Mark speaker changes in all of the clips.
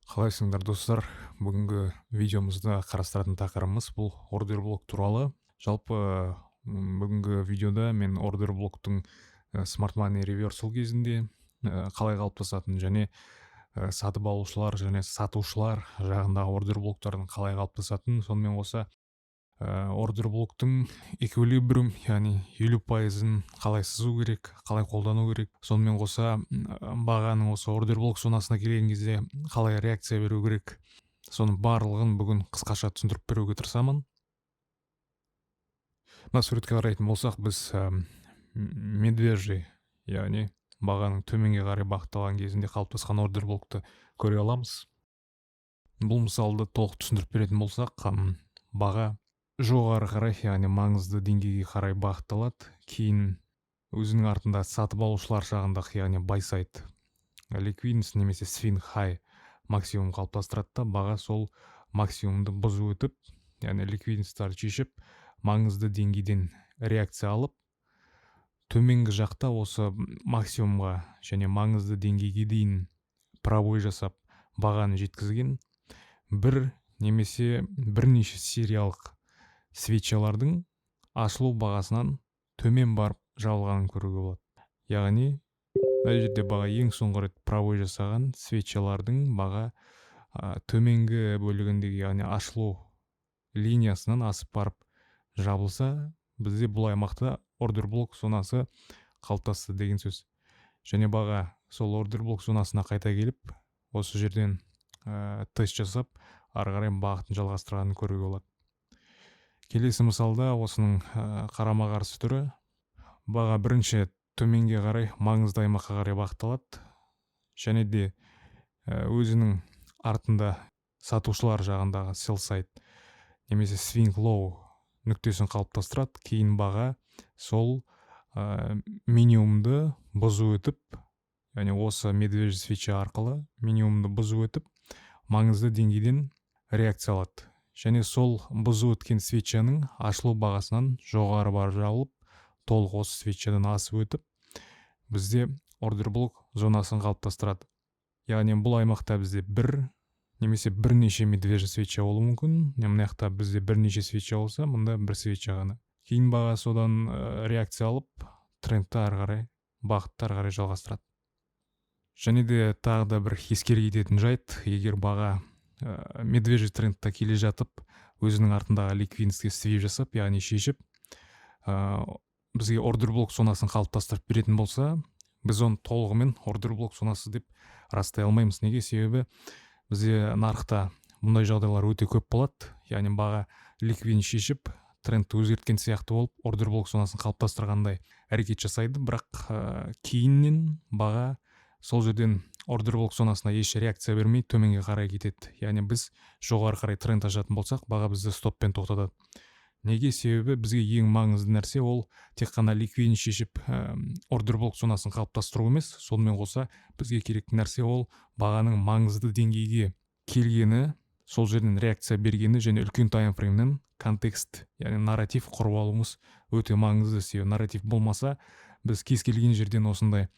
Speaker 1: Қалайсыңдар достар? Бүгінгі видеомызда қарастыратын тақырыбымыз бұл ордер блок туралы. Жалпы бүгінгі видеода мен ордер блоктың Smart Money Reversal кезінде қалай қалыптасатынын және сатып алушылар және сатушылар жағындағы ордер блоктардың қалай қалыптасатынын, сонымен қоса ордер блоктың эквилибриум, яғни 50%-ын қалай сызу керек, қалай қолдану керек, сонымен қоса бағаның осы ордер блок зонасына келген кезде қалай реакция беру керек, соның барлығын бүгін қысқаша түсіндіріп беруге тырысамын. Мына суретке қарайтын болсақ, біз медвежий, яғни бағаның төменге қарай бағытталған кезінде қалыптасқан ордер блокты көре аламыз. Бұл мысалды толық түсіндіріп беретін болсақ, баға жоғары қарай, яғни маңызды деңгейге қарай бағытталады. Кейін өзінің артында сатып алушылар жағындағы, яғни buy side liquidity немесе swing high максимум қалыптастырады да, баға сол максимумды бұзып өтіп, яғни ликвидностьтарды шешіп, маңызды деңгейден реакция алып, төменгі жақта осы максимумға және маңызды деңгейге дейін пробой жасап, бағаны жеткізген бір немесе бірнеше сериялық свечалардың ашылу бағасынан төмен барып жабылғанын көруге болады. Яғни мына жерде баға ең соңғы рет пробой жасаған свечалардың баға төменгі бөлігіндегі, яғни ашылу линиясынан асып барып жабылса, бізде бұл аймақта ордер блок зонасы қалыптасты деген сөз. Және баға сол ордер блок зонасына қайта келіп, осы жерден тест жасап, ары қарай бағытын жалғастырғанын көруге болады. Келесі мысалда осының қарама қарсы түрі, баға бірінші төменге қарай маңызды аймаққа қарай бағытталады, және де өзінің артында сатушылар жағындағы sell side немесе swing low нүктесін қалыптастырады. Кейін баға сол минимумды бұзу өтіп, яғни осы медвежий свеча арқылы минимумды бұзу өтіп, маңызды деңгейден реакция алады. Және сол бұзу өткен свечаның ашылу бағасынан жоғары барып жабылып, толық осы свечадан асып өтіп, бізде ордер блок зонасын қалыптастырады. Яғни бұл аймақта бізде бір немесе бірнеше медвежий свеча болуы мүмкін. Мына жақта бізде бірнеше свеча болса, мұнда бір свеча ғана. Кейін баға содан реакция алып, трендті ары қарай, бағытты ары қарай жалғастырады. Және де тағы да бір ескере кететін жайт, егер баға медвежий трендта келе жатып, өзінің артындағы ликвидностьке свип жасап, яғни шешіп, бізге ордер блок зонасын қалыптастырып беретін болса, біз оны толығымен ордер блок зонасы деп растай алмаймыз. Неге? Себебі бізде нарықта мұндай жағдайлар өте көп болады. Яғни баға ликвидность шешіп, трендті өзгерткен сияқты болып, ордер блок зонасын қалыптастырғандай әрекет жасайды, бірақ кейіннен баға сол жерден ордер блок зонасына еш реакция бермей төменге қарай кетеді. Яғни біз жоғары қарай тренд ашатын болсақ, баға бізді стоппен тоқтатады. Неге? Себебі бізге ең маңызды нәрсе ол тек қана ликвидность шешіп ордер блок зонасын қалыптастыру емес, сонымен қоса бізге керек нәрсе ол бағаның маңызды деңгейге келгені, сол жерден реакция бергені және үлкен таймфреймнен контекст, яғни нарратив құрып алуымыз өте маңызды. Себебі нарратив болмаса, біз кез келген жерден осындай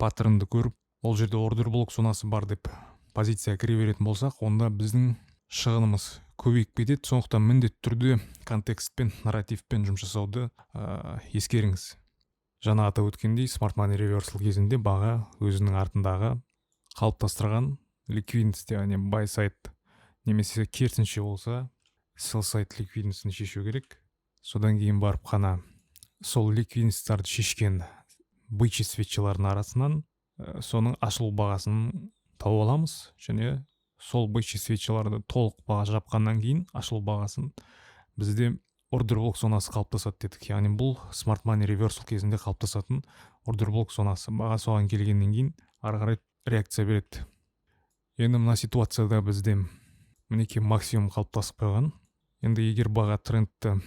Speaker 1: паттернді көріп, ол жерде ордер блок зонасы бар деп позиция кіре беретін болсақ, онда біздің шығынымыз көбейіп кетеді. Сондықтан міндетті түрде контекстпен, нарративпен жұмыс жасауды ескеріңіз. Жаңа атап өткендей, Smart Money Reversal кезінде баға өзінің артындағы қалыптастырған ликвидность, яғни buy side немесе керісінше болса sell side ликвидностьін шешу керек. Содан кейін барып қана сол ликвидностьтарды шешкен бычий свечалардың арасынан соның ашылу бағасын тауып аламыз, және сол бычий свечаларды толық баға жапқаннан кейін ашылу бағасын бізде ордер блок зонасы қалыптасады дедік. Яғни бұл Smart Money Reversal кезінде қалыптасатын ордер блок зонасы. Баға соған келгеннен кейін ары қарай реакция береді. Енді мына ситуацияда бізде мінекей максимум қалыптасып қойған. Енді егер баға трендті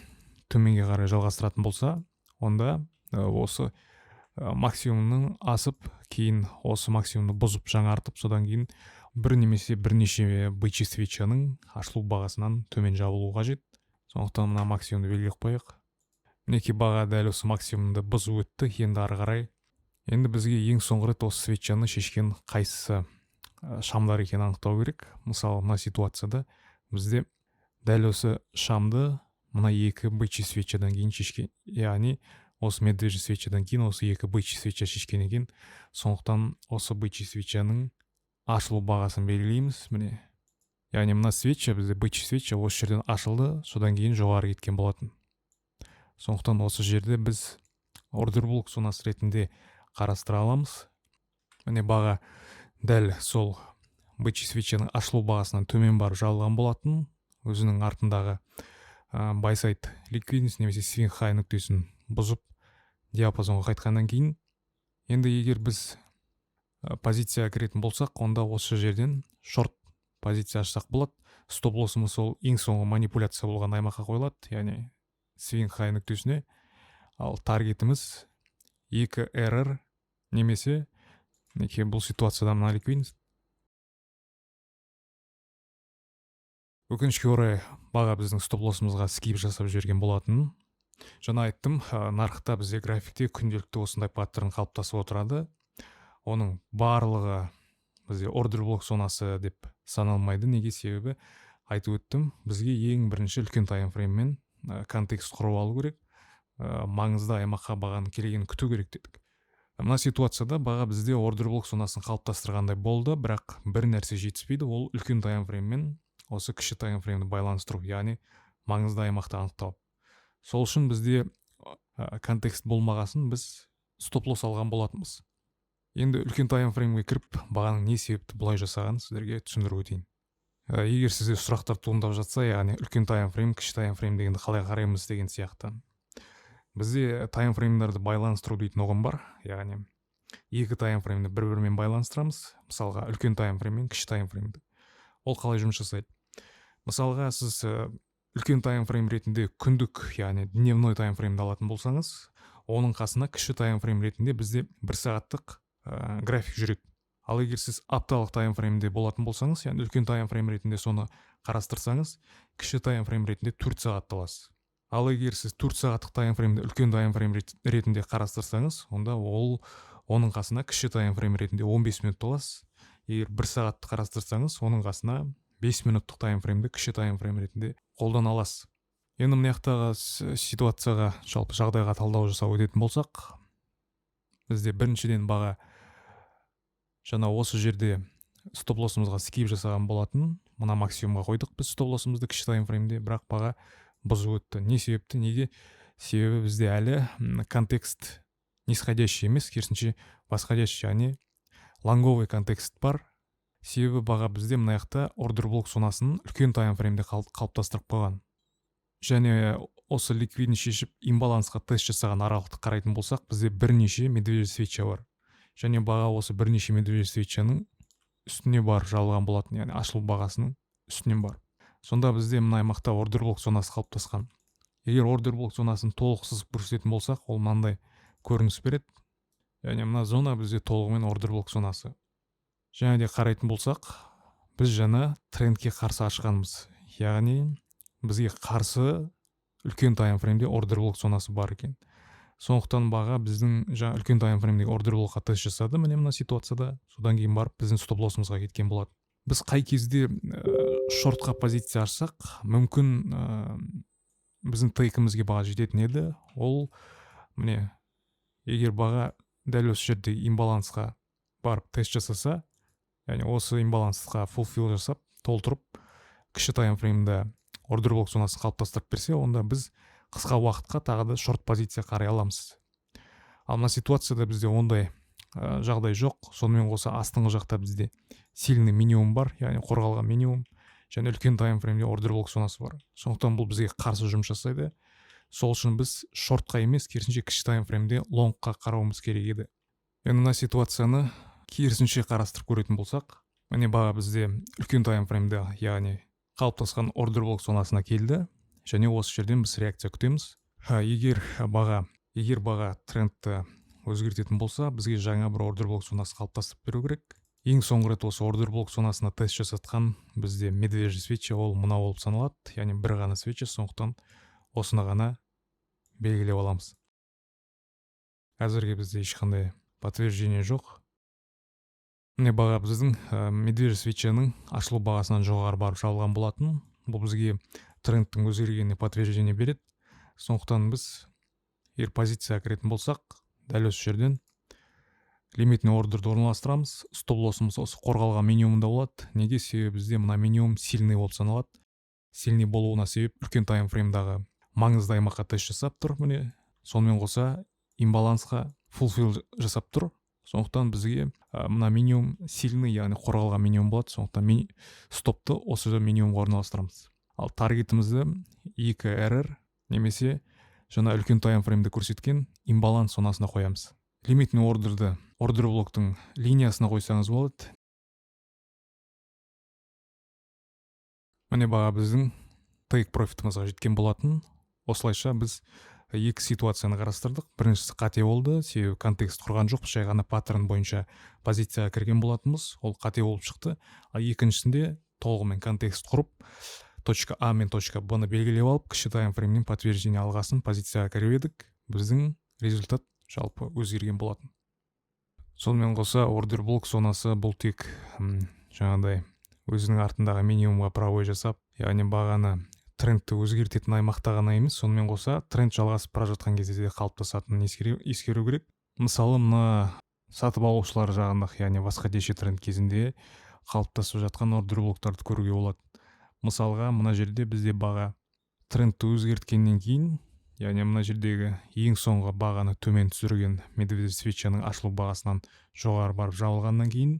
Speaker 1: төменге қарай жалғастыратын болса, онда осы максимумның асып, кейін осы максимумды бұзып жаңартып, содан кейін бір немесе бірнеше бычий свечаның ашылу бағасынан төмен жабылуы қажет. Сондықтан мына максимумды белгілеп қояйық. Мінекей баға дәл осы максимумды бұзып өтті. Енді ары қарай, енді бізге ең соңғы рет осы свечаны шешкен қайсысы шамдар екенін анықтау керек. Мысалы мына ситуацияда бізде дәл осы шамды мына екі бычий свечадан кейін шешкен, яғни осы медвежий свечадан кейін осы екі бычий свеча шешкен екен. Сондықтан осы бычий свечаның ашылу бағасын белгілейміз. Міне, яғни мына свеча бізде бычий свеча осы жерден ашылды, содан кейін жоғары кеткен болатын. Сондықтан осы жерде біз ордер блок зонасы ретінде қарастыра аламыз. Міне баға дәл сол бычий свечаның ашылу бағасынан төмен барып жабылған болатын. Өзінің артындағы байсайт ликвидность немесе свинг хай нүктесін бұзып диапазонға қайтқаннан кейін, енді егер біз позицияға кіретін болсақ, онда осы жерден шорт позиция ашсақ болады. Стоп лоссымыз сол ең соңғы манипуляция болған аймаққа қойылады, яғни свинг хай нүктесіне. Ал таргетіміз 2 RR немесе бұл ситуацияда мына ликвидность. Өкінішке орай баға біздің стоп лоссымызға скип жасап жіберген болатын. Жаңа айттым, нарықта бізде графикте күнделікті осындай паттерн қалыптасып отырады. Оның барлығы бізде ордер блок зонасы деп саналмайды. Неге? Себебі айтып өттім, бізге ең бірінші үлкен таймфрейммен контекст құрып алу керек. Маңызды аймаққа бағаның келгенін күту керек дедік. Мына ситуацияда баға бізде ордер блок зонасын қалыптастырғандай болды, бірақ бір нәрсе жетіспейді, ол үлкен таймфрейммен осы кіші таймфреймді байланыстыру, яғни маңызды аймақты анықтау. Сол үшін бізде контекст болмағасын біз стоп лосс алған болатынбыз. Енді үлкен таймфреймге кіріп, бағаның не себепті бұлай жасағанын сіздерге түсіндіріп өтейін. Егер сізде сұрақтар туындап жатса, яғни үлкен таймфрейм, кіші таймфрейм дегенді қалай қараймыз деген сияқты. Бізде таймфреймдерді байланыстыру дейтін ұғым бар, яғни екі таймфреймді бір-бірімен байланыстырамыз. Мысалға үлкен таймфрейм мен кіші таймфреймді. Ол қалай жұмыс жасайды? Мысалға сіз үлкен таймфрейм ретінде күндік, яғни дневной таймфреймді алатын болсаңыз, оның қасына кіші таймфрейм ретінде бізде 1 сағаттық график жүреді. Ал егер сіз апталық таймфреймде болатын болсаңыз, яғни үлкен таймфрейм ретінде соны қарастырсаңыз, кіші таймфрейм ретінде 4 сағатты аласыз. Ал егер сіз 4 сағаттық таймфреймді үлкен таймфрейм ретінде қарастырсаңыз, онда оның қасына кіші таймфрейм ретінде 15 минут аласыз. Егер 1 сағатты қарастырсаңыз, оның қасына 5 минуттық таймфреймді кіші таймфрейм ретінде қолдана аласыз. Енді мына жақтағы ситуацияға, жалпы жағдайға талдау жасап өтетін болсақ, бізде біріншіден баға жаңа осы жерде стоп лоссымызға скип жасаған болатын. Мына максимумға қойдық біз стоп лоссымызды кіші таймфреймде, бірақ баға бұзып өтті. Не себепті? Неге? Себебі бізде әлі контекст нисходящий емес, керісінше восходящий, яғни лонговый контекст бар. Себебі баға бізде мына жақта ордер блок зонасын үлкен таймфреймде қалыптастырып қойған. Және осы ликвидность шешіп имбалансқа тест жасаған аралықты қарайтын болсақ, бізде бірнеше медвежий свеча бар. Және баға осы бірнеше медвежий свечаның үстіне бар жабылған болатын, яғни ашылу бағасының үстінен бар. Сонда бізде мына аймақта ордер блок зонасы қалыптасқан. Егер ордер блок зонасын толық сызып көрсететін болсақ, ол мынандай көрініс береді. Яғни мына зона бізде толығымен ордер блок зонасы. Және де қарайтын болсақ, біз жаңа трендке қарсы ашқанбыз. Яғни бізге қарсы үлкен таймфреймде ордер блок зонасы бар екен. Сондықтан баға біздің жаңа үлкен таймфреймдегі ордер блокқа тест жасады, міне мына ситуацияда. Содан кейін барып біздің стоп лоссымызға кеткен болады. Біз қай кезде шортқа позиция ашсақ, мүмкін біздің тейкімізге баға жететін еді. Ол міне егер баға дәл осы жерде имбалансқа барып тест жасаса, яғни осы имбалансқа фулфил жасап, толтырып, кіші таймфреймді ордер блок зонасын қалыптастырып берсе, онда біз қысқа уақытқа тағы да шорт позиция қарай аламыз. Ал мына ситуацияда бізде ондай жағдай жоқ. Сонымен қоса астыңғы жақта бізде сильный минимум бар, яғни қорғалған минимум, және үлкен таймфреймде ордер блок зонасы бар. Сондықтан бұл бізге қарсы жұмыс жасайды. Сол үшін біз шортқа емес, керісінше кіші таймфреймде лонгқа қарауымыз керек еді. Енді мына ситуацияны керісінше қарастырып көретін болсақ, міне баға бізде үлкен таймфреймде, яғни қалыптасқан ордер блок зонасына келді, және осы жерден біз реакция күтеміз. Егер баға трендті өзгертетін болса, бізге жаңа бір ордер блок зонасы қалыптастырып беру керек. Ең соңғы рет осы ордер блок зонасына тест жасатқан бізде медвежий свеча, ол мына болып саналады, яғни бір ғана свеча, сондықтан осыны ғана белгілеп аламыз. Әзірге бізде ешқандай подтверждение жоқ. міне баға біздің медвежий свечаның ашылу бағасынан жоғары барып жабылған болатын. Бұл бізге трендтің өзгергеніне подтверждение береді. Сондықтан біз егер позицияға кіретін болсақ, дәл осы жерден лимитный ордерді орналастырамыз. Стоп лоссымыз осы қорғалған минимумда болады. Неге? Себебі бізде мына минимум сильный болып саналады. Сильный болуына себеп үлкен таймфреймдағы маңызды аймаққа тест жасап тұр. Міне сонымен қоса имбалансқа фулфил жасап тұр. Сондықтан бізге мына минимум сильный, яғни қорғалған минимум болады. Сондықтан стопты осы минимумға орналастырамыз. Ал таргетімізді 2 RR немесе жаңа үлкен таймфреймді көрсеткен имбаланс зонасына қоямыз. Лимитный ордерді ордер блоктың линиясына қойсаңыз болады. Міне баға біздің тейк профитімізға жеткен болатын. Осылайша біз екі ситуацияны қарастырдық. Біріншісі қате болды, себебі контекст құрған жоқпыз, жай ғана паттерн бойынша позицияға кірген болатынбыз. Ол қате болып шықты. Ал екіншісінде толығымен контекст құрып, точка А мен точка Б-ны белгілеп алып, кіші таймфреймнен подтверждение алғасын позицияға кіріп едік. Біздің результат жалпы өзгерген болатын. Сонымен қоса ордер блок зонасы бұл тек жаңағыдай өзінің артындағы минимумға правой жасап, яғни бағаны трендті өзгертетін аймақта ғана емес, сонымен қоса тренд жалғасып бара жатқан кезде де қалыптасатынын ескеру керек. Мысалы, мына сатып алушылар жағында, яғни восходящий тренд кезінде қалыптасып жатқан ордер блоктарды көруге болады. Мысалға, мына жерде бізде баға трендті өзгерткеннен кейін, яғни мына жердегі ең соңғы бағаны төмен түсірген медвежий свечаның ашылу бағасынан жоғары барып жабылғаннан кейін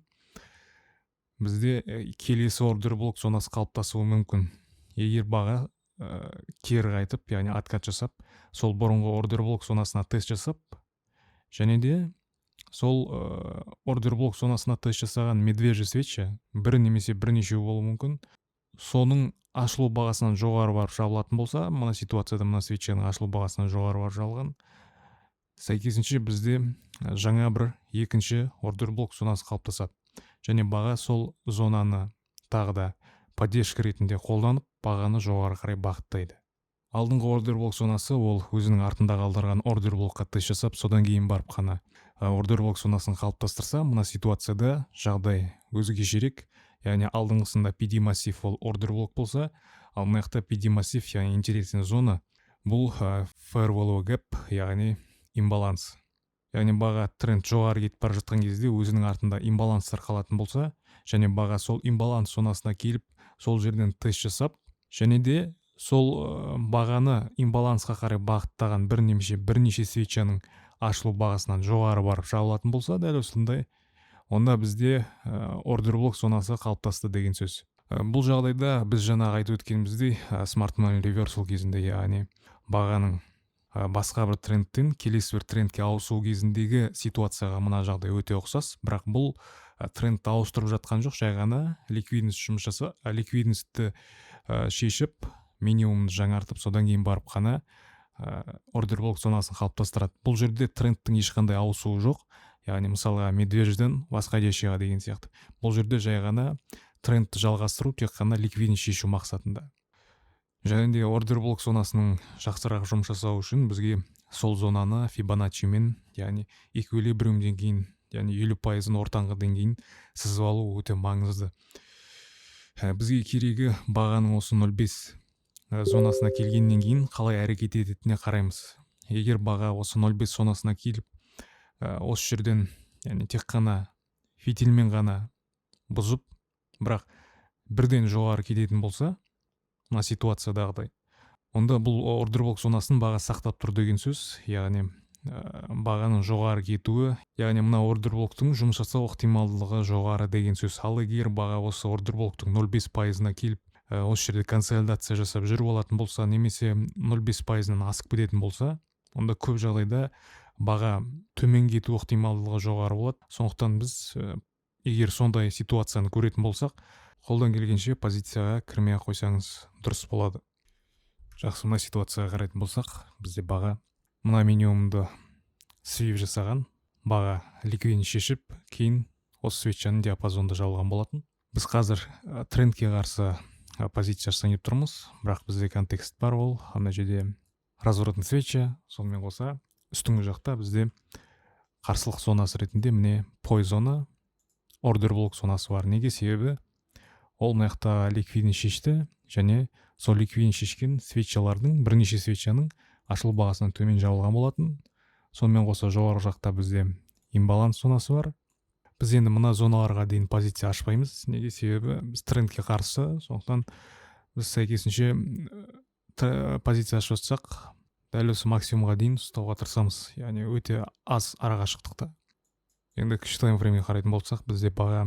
Speaker 1: бізде келесі ордер блок зонасы қалыптасуы мүмкін. Егер баға кері қайтып, яғни откат жасап, сол бұрынғы ордер блок зонасына тест жасап, және де сол ордер блок зонасына тест жасаған медвежий свеча бір немесе бірнешеу болуы мүмкін. Соның ашылу бағасынан жоғары барып жабылатын болса, мына ситуацияда мына свечаның ашылу бағасынан жоғары барып жабылған. Сәйкесінше бізде жаңа бір екінші ордер блок зонасы қалыптасады. Және баға сол зонаны тағы да поддержка ретінде қолданып, бағаны жоғары қарай бағыттайды. Алдыңғы ордер блок зонасы ол өзінің артында қалдырған ордер блокқа тест жасап, содан кейін барып қана ордер блок зонасын қалыптастырса, мына ситуацияда жағдай өзгешерек. Яғни алдыңғысында PD массив ол ордер блок болса, ал мына жақта PD массив, яғни интересный зона, бұл fair value gap, яғни имбаланс. Яғни баға тренд жоғары кетіп бара жатқан кезде өзінің артында имбаланстар қалатын болса, және баға сол имбаланс зонасына келіп, сол жерден тест жасап, және де сол бағаны имбалансқа қарай бағыттаған бірнеше свечаның ашылу бағасынан жоғары барып жабылатын болса, дәл осындай, онда бізде ордер блок зонасы қалыптасты деген сөз. Бұл жағдайда біз жаңағы айтып өткеніміздей smart money reversal кезінде, яғни бағаның басқа бір трендтен келесі бір трендке ауысу кезіндегі ситуацияға мына жағдай өте ұқсас, бірақ бұл трендті ауыстырып жатқан жоқ, жай ғана ликвидностьті шешіп, минимумды жаңартып, содан кейін барып қана ордер блок зонасын қалыптастырады. Бұл жерде трендтің ешқандай ауысуы жоқ, яғни мысалға медвежден восходящийға деген сияқты. Бұл жерде жай ғана трендті жалғастыру, тек қана ликвидность шешу мақсатында. Және де ордер блок зонасының жақсырақ жұмыс жасау үшін бізге сол зонаны Фибоначчимен, яғни эквилибриумден кейін, яғни 50% ортаңғы деңгейін сызып алу өте маңызды. Бізге керегі бағаның осы 0.5 зонасына келгеннен кейін қалай әрекет ететініне қараймыз. Егер баға осы 0.5 зонасына келіп, осы жерден, яғни тек қана фитильмен ғана бұзып, бірақ бірден жоғары кететін болса, мына ситуациядағыдай, онда бұл ордер блок зонасын баға сақтап тұр деген сөз, яғни бағаның жоғары кетуі, яғни мына ордер блоктың жұмыс жасау ықтималдылығы жоғары деген сөз. Ал егер баға осы ордер блоктың 0.5%-на келіп, осы жерде консолидация жасап жүріп алатын болса, немесе 0.5%-нан асып кететін болса, онда көп жағдайда баға төмен кету ықтималдылығы жоғары болады. Сондықтан біз егер сондай ситуацияны көретін болсақ, қолдан келгенше позицияға кірмей қойсаңыз дұрыс болады. Жақсы, мына ситуацияға қарайтын болсақ, бізде баға мына минимумды свип жасаған, баға ликвидность шешіп, кейін осы свечаның диапазонда жабылған болатын. Біз қазір трендке қарсы позиция жасайын деп тұрмыз, бірақ бізде контекст бар, ол ана жерде разворотный свеча, сонымен қоса үстіңгі жақта бізде қарсылық зонасы ретінде міне пой зона, ордер блок зонасы бар. Неге? Себебі ол мына жақта ликвидін шешті, және сол ликвидін шешкен свечалардың, бірнеше свечаның ашылу бағасынан төмен жабылған болатын. Сонымен қоса жоғарғы жақта бізде имбаланс зонасы бар. Біз енді мына зоналарға дейін позиция ашпаймыз. Неге? Себебі біз трендке қарсы, сондықтан біз сәйкесінше позиция ашып жатсақ, дәл осы максимумға дейін ұстауға тырысамыз, яғни өте аз арақашықтықта. Енді кіші таймфреймге қарайтын болсақ, бізде баға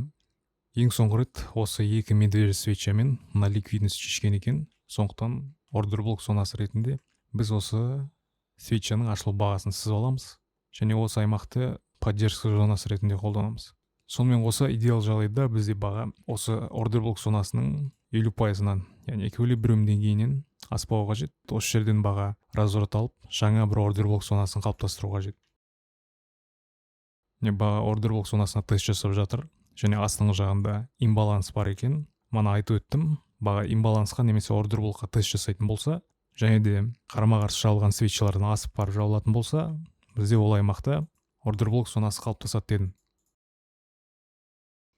Speaker 1: ең соңғы рет осы екі медвежий свечамен мына ликвидность шешкен екен. Сондықтан ордер блок зонасы ретінде біз осы свечаның ашылу бағасын сызып аламыз, және осы аймақты поддержка зонасы ретінде қолданамыз. Сонымен қоса идеал жағдайда бізде баға осы ордер блок зонасының 50%-нан, яғни эквилибриум деңгейінен аспауы қажет. Осы жерден баға разворот алып, жаңа бір ордер блок зонасын қалыптастыру қажет. Баға ордер блок зонасына тест жасап жатыр, және астыңғы жағында имбаланс бар екен. Мана айтып өттім, баға имбалансқа немесе ордер блокқа тест жасайтын болса, және де қарама-қарсы жабылған свечалардан асып барып жабылатын болса, бізде ол аймақта ордер блок зонасы қалыптасады дедім.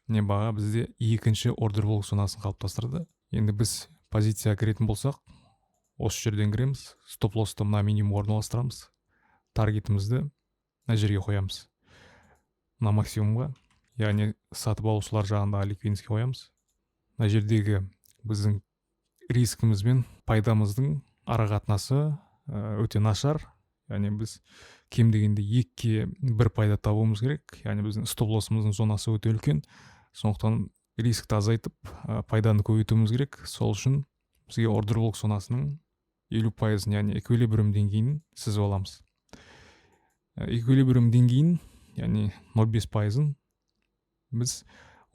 Speaker 1: Баға бізде екінші ордер блок зонасын қалыптастырды. Енді біз позицияға кіретін болсақ, осы жерден кіреміз, стоп-лоссты мына минимум орналастырамыз, таргетімізді мына жерге қоямыз, мына максимумға, яғни сатып алушылар жағында ликвидностьке қоямыз. Мына жердегі біздің рискіміз бен пайдамыздың арақатынасы өте нашар, яғни біз кем дегенде 2-ке 1 пайда табуымыз керек, яғни біздің стоп-лоссымыздың зонасы өте үлкен. Сондықтан рискті азайтып, пайданы көбейтуіміз керек. Сол үшін бізге ордер блок зонасының 50%, яғни эквилибриум деңгейін сызып аламыз. Эквилибриум деңгейін, яғни 0,5%-ын біз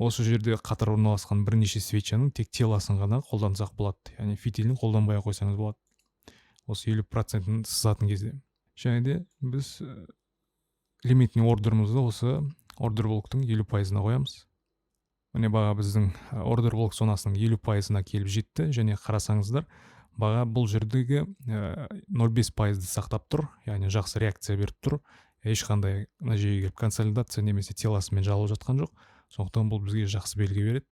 Speaker 1: осы жерде қатар орналасқан бірнеше свечаның тек теласын ғана қолдансақ болады, яғни фитилін қолданбай қойсаңыз болады. Осы 50%-ын сызатын кезде. Және де біз лимитный ордерімізді осы ордер блоктың 50%-на қоямыз. Міне баға біздің ордер блок зонасының 50%-на келіп жетті, және қарасаңыздар, баға бұл жердегі 0,5%-ды сақтап тұр, яғни жақсы реакция беріп тұр. Ешқандай мына жерге келіп консолидация немесе теласымен жабылып жатқан жоқ. Сондықтан бұл бізге жақсы белгі береді.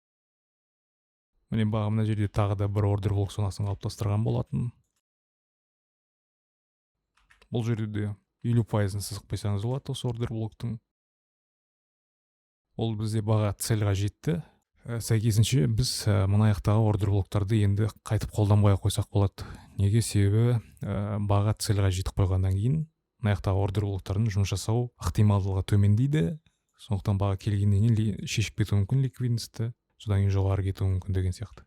Speaker 1: Міне баға мына жерде тағы да бір ордер блок зонасын қалыптастырған болатын. Бұл жерде де 50%-ын сызып қойсаңыз болады осы ордер блоктың. Ол бізде баға цельға жетті. Сәйкесінше біз мына аяқтағы ордер блоктарды енді қайтып қолданбай қойсақ болады. Неге? Себебі баға цельға жетіп қойғаннан кейін мына аяқтағы ордер блоктардың жұмыс жасау ықтималдылығы төмендейді. Сондықтан баға келгеннен кейін шешіп кетуі мүмкін ликвидностьті, содан кейін жоғары кетуі мүмкін деген сияқты.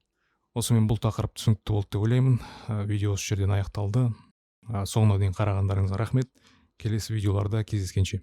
Speaker 1: Осымен бұл тақырып түсінікті болды деп ойлаймын. Видео осы жерден аяқталды. Соңына дейін қарағандарыңызға рахмет. Келесі видеоларда кездескенше.